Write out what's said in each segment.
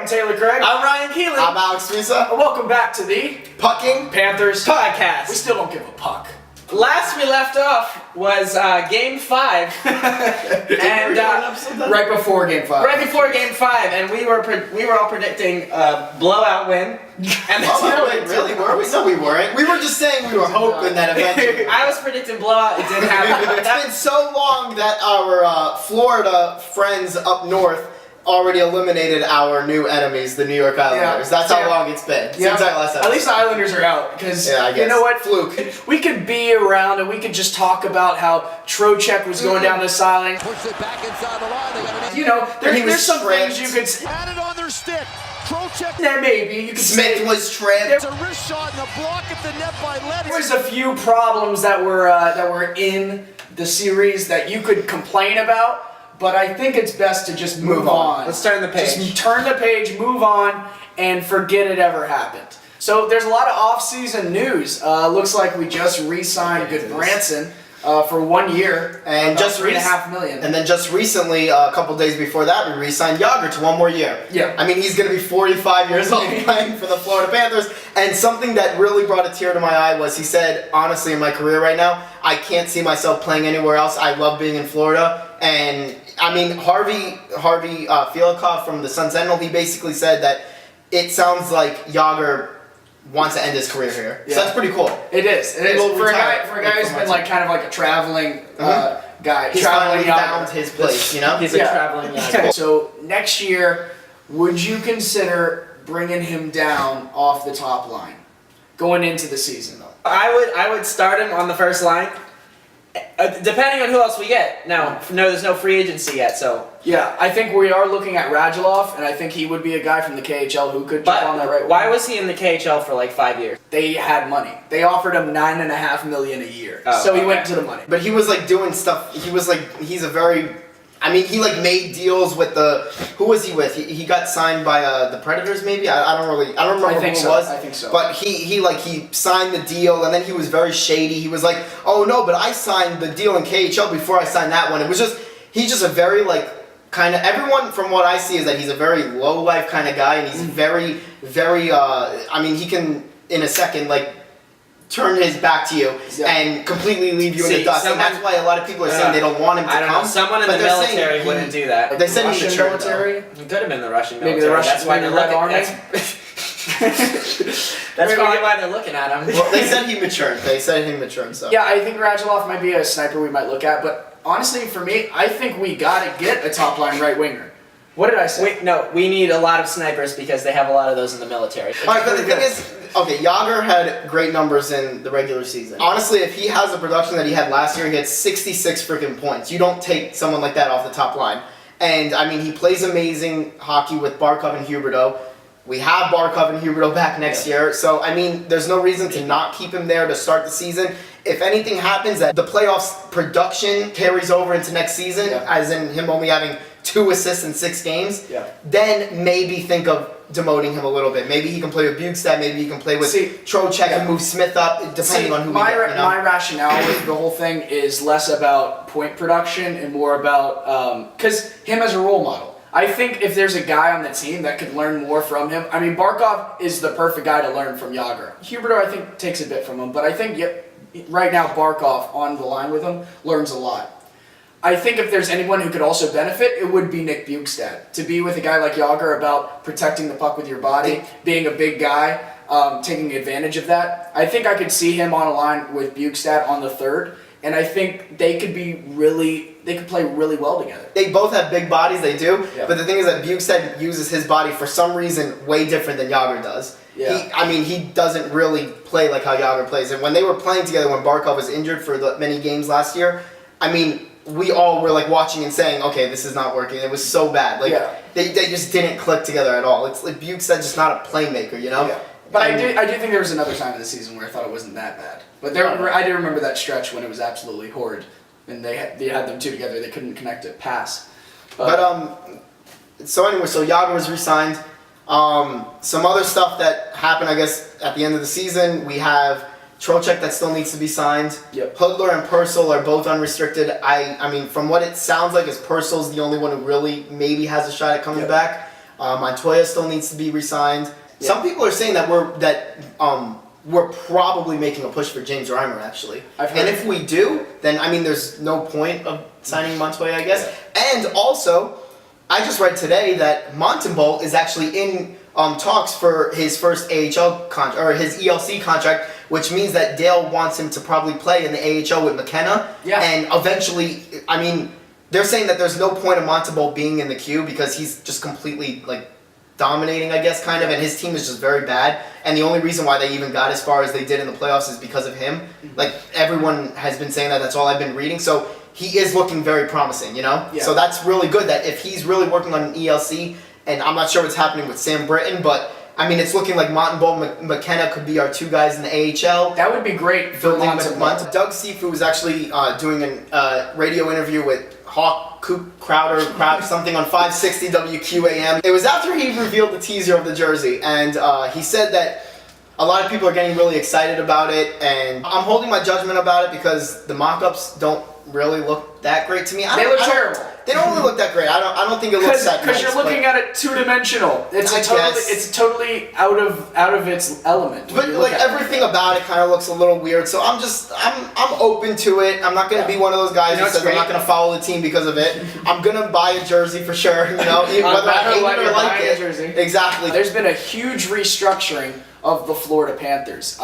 I'm Taylor Craig. I'm Ryan Keelan. I'm Alex Misa. And welcome back to the Pucking Panthers Podcast. We still don't give a puck. Last we left off was Game 5, and Right before Game 5. right before Game 5, and we were all predicting a blowout win. And Oh, wait, really? Were we? No, we weren't. We were just saying we were hoping that eventually. I was predicting blowout. It didn't happen. It's been so long that our Florida friends up north already eliminated our new enemies, the New York Islanders. That's how long it's been since our last episode. At least the Islanders are out, because Yeah, I guess. you know what? Fluke. We could be around and we could just talk about how Trocheck was going down the sideline. Push it back inside the line. They got an You know, And he was there's some things tripped. you could say. had it on their stick. Trocheck. That maybe you could Smith say was tripped. It's a wrist shot and a block at the net by Letty. there was a few problems that were in the series that you could complain about. But I think it's best to just move on. Let's turn the page. Just turn the page, move on, and forget it ever happened. So there's a lot of off-season news. Looks like we just re-signed Gudbranson for 1 year, And about just $3.5 million. And then just recently, a couple days before that, we re-signed Yager to 1 more year. Yeah. I mean, he's going to be 45 years old playing for the Florida Panthers. And something that really brought a tear to my eye was he said, honestly, in my career right now, I can't see myself playing anywhere else. I love being in Florida. And, I mean, Harvey Fialkov from the Sun Sentinel, he basically said that it sounds like Yager wants to end his career here. Yeah. So that's pretty cool. It is. It is. will For a guy retire, who's from been my like kind of like a traveling guy. He's traveling finally found his place, you know? He's a traveling Okay, so next year, would you consider bringing him down off the top line going into the season? I would start him on the first line, depending on who else we get. Now, no, there's no free agency yet, so. Yeah, I think we are looking at Radulov, and I think he would be a guy from the KHL who could jump on that right. But why was he in the KHL for like 5 years? They had money. They offered him $9.5 million a year, so he went to the money. But he was like doing stuff. He was like, he's a very, I mean, he like made deals with who was he with? He got signed by the Predators maybe? I don't remember I think who so. it was. I think so. But he signed the deal and then he was very shady. He was like, oh no, but I signed the deal in KHL before I signed that one. It was just, he's just a very like, kind of, everyone from what I see is that he's a very low life kind of guy and he's very, very, I mean, he can in a second like, turn his back to you and completely leave you in the dust. And that's why a lot of people are saying they don't want him to I don't come. know. Someone in the but they're saying military wouldn't do that. They said Russian he matured, military. He could have been the Russian Maybe military. the Russian- That's why maybe they're the Red looking. Army? That's probably why they're looking at him. Well, they said he matured. They said he matured. So Yeah, I think Radulov might be a sniper we might look at, but honestly, for me, I think we gotta get a top line right winger. What did I say? We need a lot of snipers because they have a lot of those in the military. all right, but the thing is, okay, Yager had great numbers in the regular season. Honestly, if he has the production that he had last year, he had 66 freaking points. You don't take someone like that off the top line. And I mean, he plays amazing hockey with Barkov and Huberdeau. We have Barkov and Huberdeau back next year, so I mean, there's no reason to not keep him there to start the season. If anything happens that the playoffs production carries over into next season, as in him only having 2 assists in 6 games, then maybe think of demoting him a little bit. Maybe he can play with Bukestad, maybe he can play with Trocheck and move Smith up, depending on who we get. You know? My rationale with the whole thing is less about point production and more about, because him as a role model. I think if there's a guy on the team that could learn more from him, I mean, Barkov is the perfect guy to learn from Yager. Huberdeau, I think, takes a bit from him, but I think right now Barkov on the line with him learns a lot. I think if there's anyone who could also benefit, it would be Nick Bukestad. To be with a guy like Yager about protecting the puck with your body, being a big guy, taking advantage of that. I think I could see him on a line with Bukestad on the third, and I think they could play really well together. They both have big bodies, they do, Yeah. but the thing is that Bukestad uses his body for some reason way different than Yager does. Yeah. He doesn't really play like how Yager plays. And when they were playing together, when Barkov was injured for many games last year, I mean, we all were like watching and saying, okay, this is not working. It was so bad. Like they just didn't click together at all. It's like Bukestad's just not a playmaker, you know? Yeah. But I do think there was another time in the season where I thought it wasn't that bad. But I do remember that stretch when it was absolutely horrid, and they had them two together. They couldn't connect a pass. So anyway, so Yager was re-signed. Some other stuff that happened, I guess, at the end of the season, we have Trocheck that still needs to be signed. Yep. Hudler and Purcell are both unrestricted. I mean, from what it sounds like, is Purcell's the only one who really maybe has a shot at coming back. Montoya still needs to be re-signed. Yeah. Some people are saying that we're probably making a push for James Reimer, actually. And if we do, then, I mean, there's no point of signing Montoya, I guess. Yeah. And also, I just read today that Montembeault is actually in talks for his first AHL contract, or his ELC contract, which means that Dale wants him to probably play in the AHL with McKenna. Yeah. And eventually, I mean, they're saying that there's no point of Montembeault being in the queue because he's just completely, like, dominating, I guess, kind of, and his team is just very bad. And the only reason why they even got as far as they did in the playoffs is because of him. Like, everyone has been saying that. That's all I've been reading. So he is looking very promising, you know? Yeah. So that's really good that if he's really working on an ELC, and I'm not sure what's happening with Sam Britton, but, I mean, it's looking like Montembeault, McKenna could be our two guys in the AHL. That would be great for Montembeault. Doug Sifu was actually doing a radio interview with Hawk Crowder, something on 560 WQAM. It was after he revealed the teaser of the jersey, and he said that a lot of people are getting really excited about it, and I'm holding my judgment about it because the mock-ups don't really look that great to me. They look terrible. They don't really look that great. I don't think it looks that nice. Because you're looking at it two-dimensional. It's totally out of its element. But like everything about it kind of looks a little weird. So I'm open to it. I'm not gonna be one of those guys who says I'm not gonna follow the team because of it. I'm gonna buy a jersey for sure. You know, whether I hate it or like it. Jersey. Exactly. There's been a huge restructuring of the Florida Panthers,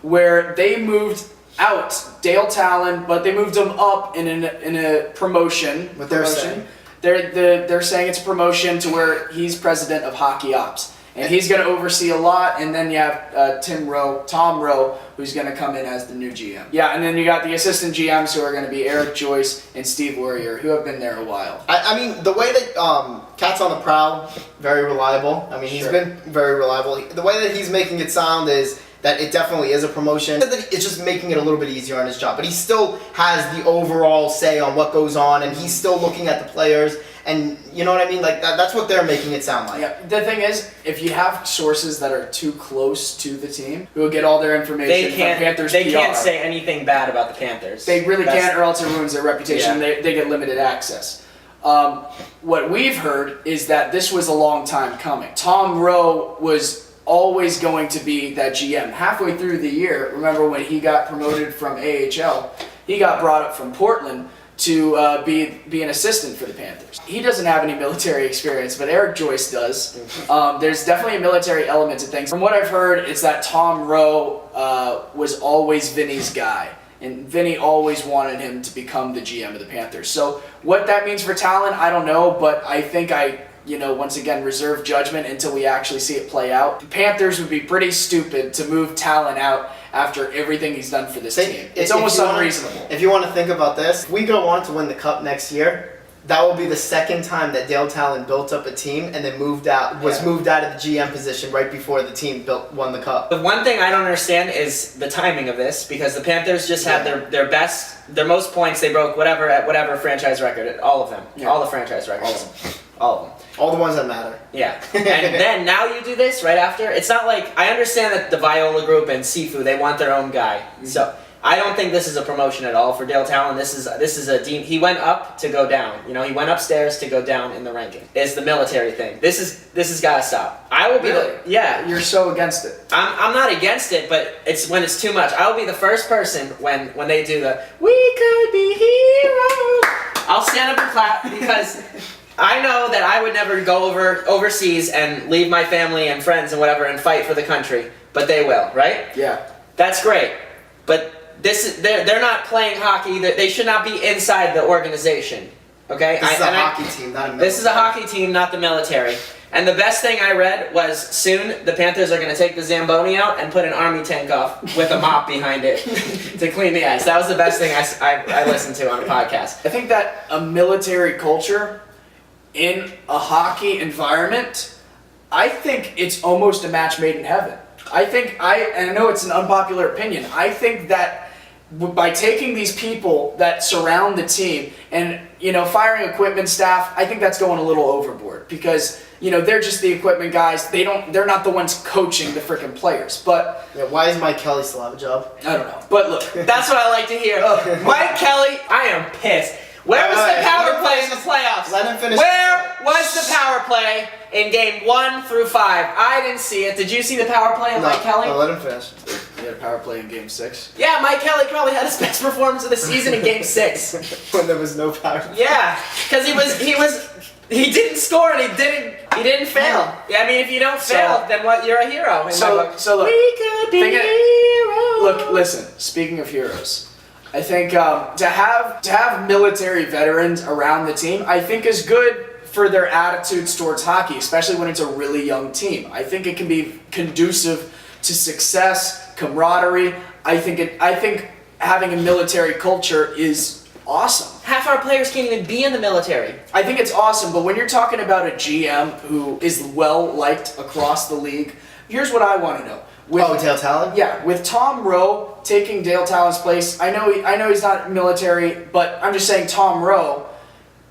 where they moved out Dale Talon, but they moved him up in a promotion. What they're saying. They're saying it's a promotion to where he's president of hockey ops, and he's going to oversee a lot. And then you have Tom Rowe, who's going to come in as the new GM. Yeah, and then you got the assistant GMs who are going to be Eric Joyce and Steve Warrior, who have been there a while. I mean, the way that Cat's on the prowl, very reliable. I mean, he's been very reliable. The way that he's making it sound is that it definitely is a promotion. It's just making it a little bit easier on his job. But he still has the overall say on what goes on, and he's still looking at the players. And you know what I mean? Like that's what they're making it sound like. Yeah. The thing is, if you have sources that are too close to the team, who will get all their information from Panthers They PR, can't say anything bad about the Panthers. They really can't, or else it ruins their reputation. Yeah. They get limited access. What we've heard is that this was a long time coming. Tom Rowe was always going to be that GM. Halfway through the year, remember when he got promoted from AHL, he got brought up from Portland to be an assistant for the Panthers. He doesn't have any military experience, but Eric Joyce does. There's definitely a military element to things. From what I've heard, it's that Tom Rowe was always Vinny's guy, and Vinny always wanted him to become the GM of the Panthers. So what that means for Talon, I don't know, but I think once again, reserve judgment until we actually see it play out. The Panthers would be pretty stupid to move Talon out after everything he's done for this team. It's almost unreasonable. If you want to think about this, if we go on to win the Cup next year, that will be the second time that Dale Talon built up a team and then moved out of the GM position right before the team won the Cup. The one thing I don't understand is the timing of this, because the Panthers just had their most points. They broke whatever franchise record, all of them, all the franchise records, all of them. All the ones that matter. Yeah. And then now you do this right after? It's not like, I understand that the Viola group and Sifu, they want their own guy. So I don't think this is a promotion at all for Dale Talon. This is a dean. He went up to go down. You know, he went upstairs to go down in the ranking. It's the military thing. This has got to stop. I will be You're so against it. I'm not against it, but it's when it's too much. I will be the first person when they do the "We could be heroes." I'll stand up and clap because I know that I would never go overseas and leave my family and friends and whatever and fight for the country, but they will, right? Yeah. That's great, but they're not playing hockey. They should not be inside the organization. Okay? This is a hockey team, not a military. This is a hockey team, not the military. And the best thing I read was soon the Panthers are going to take the Zamboni out and put an army tank off with a mop behind it to clean the ice. That was the best thing I listened to on a podcast. I think that a military culture in a hockey environment, I think it's almost a match made in heaven. And I know it's an unpopular opinion, I think that by taking these people that surround the team and, firing equipment staff, I think that's going a little overboard because, they're just the equipment guys. They're not the ones coaching the freaking players. But why is Mike Kelly still have a job? I don't know. But look, that's what I like to hear. Mike Kelly, I am pissed. Where was the power play in the playoffs? Let him finish. Where was the power play in game 1 through 5? I didn't see it. Did you see the power play of Mike Kelly? No, let him finish. He had a power play in game 6. Yeah, Mike Kelly probably had his best performance of the season in game 6. When there was no power. Yeah, because he didn't score and he didn't fail. Yeah, I mean, if you don't fail, then what? You're a hero. In my book. So look, we could be heroes. Look, listen. Speaking of heroes, I think to have military veterans around the team, I think is good for their attitudes towards hockey, especially when it's a really young team. I think it can be conducive to success, camaraderie. I think having a military culture is awesome. Half our players can't even be in the military. I think it's awesome, but when you're talking about a GM who is well liked across the league, here's what I want to know. Dale Talon? Yeah, with Tom Rowe taking Dale Talon's place, I know he's not military, but I'm just saying Tom Rowe,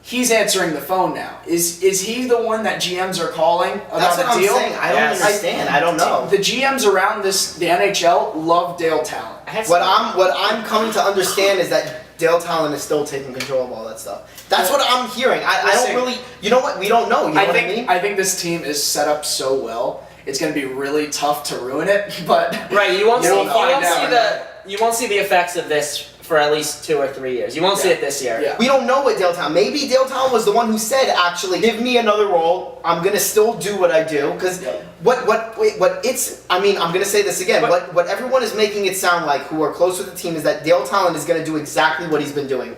he's answering the phone now. Is he the one that GMs are calling about That's what the deal? I'm saying. I don't understand. I don't know. The GMs around the NHL love Dale Talon. What I'm coming to understand is that Dale Talon is still taking control of all that stuff. That's what I'm hearing. I don't really. You know what? We don't know. You know what I mean? I think this team is set up so well. It's going to be really tough to ruin it, but Right, you won't see find the effects of this for at least 2 or 3 years. You won't see it this year. Yeah. We don't know what Dale Talon. Maybe Dale Talon was the one who said, actually, give me another role. I'm gonna still do what I do. Because what it's. I mean, I'm gonna say this again. What everyone is making it sound like, who are close with the team, is that Dale Talon is gonna do exactly what he's been doing.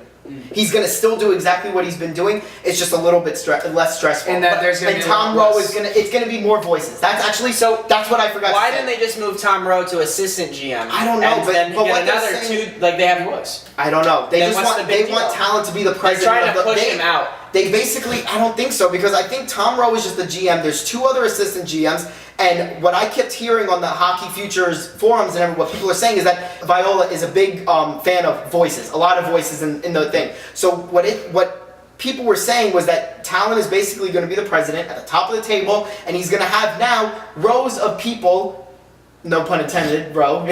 He's gonna still do exactly what he's been doing. It's just a little bit less stressful. And that there's gonna be Tom Rowe is gonna. It's gonna be more voices. That's actually That's what I forgot. Why to say. didn't they just move Tom Rowe to assistant GM? I don't know, and but then what get they're another saying- two? Like they have voice. I don't know. They Then just what's want the big want deal? Talon to be the They're president. trying to of the, push they, him out. They basically, I don't think so, because I think Tom Rowe is just the GM. There's 2 other assistant GMs, and what I kept hearing on the Hockey Futures forums and what people are saying is that Viola is a big fan of voices, a lot of voices in the thing. So what people were saying was that Talon is basically going to be the president at the top of the table, and he's going to have now rows of people. No pun intended, bro.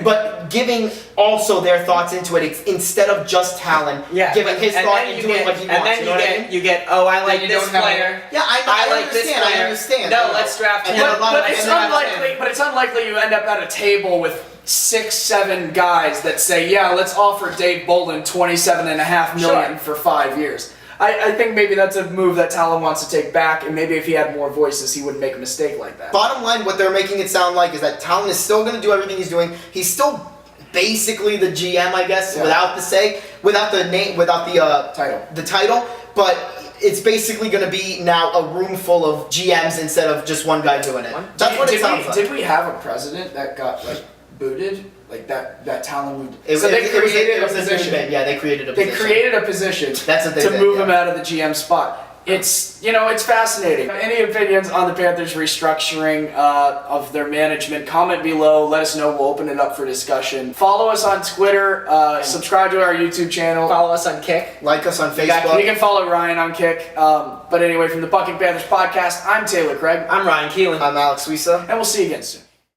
but giving also their thoughts into it instead of just Talon giving his thought and doing what he wants. And then you get, oh, I like this player. Yeah, I like this understand. player. I understand. No, let's draft him. But it's unlikely you end up at a table with 6, 7 guys that say, yeah, let's offer Dave Bolin $27.5 million for 5 years. I think maybe that's a move that Talon wants to take back, and maybe if he had more voices, he wouldn't make a mistake like that. Bottom line, what they're making it sound like is that Talon is still going to do everything he's doing. He's still basically the GM, I guess, without the name, without the title, but it's basically going to be now a room full of GMs instead of just one guy doing it. That's what it sounds like. Did we have a president that got booted? Like that Talon moved. So they created a position. Yeah, they created a position. They created a position to move him out of the GM spot. It's it's fascinating. Any opinions on the Panthers restructuring of their management? Comment below. Let us know. We'll open it up for discussion. Follow us on Twitter. Subscribe to our YouTube channel. Follow us on Kick. Like us on Facebook. You can follow Ryan on Kick. But anyway, from the Bucking Panthers podcast, I'm Taylor Craig. I'm Ryan Keelan. I'm Alex Wisa. And we'll see you again soon.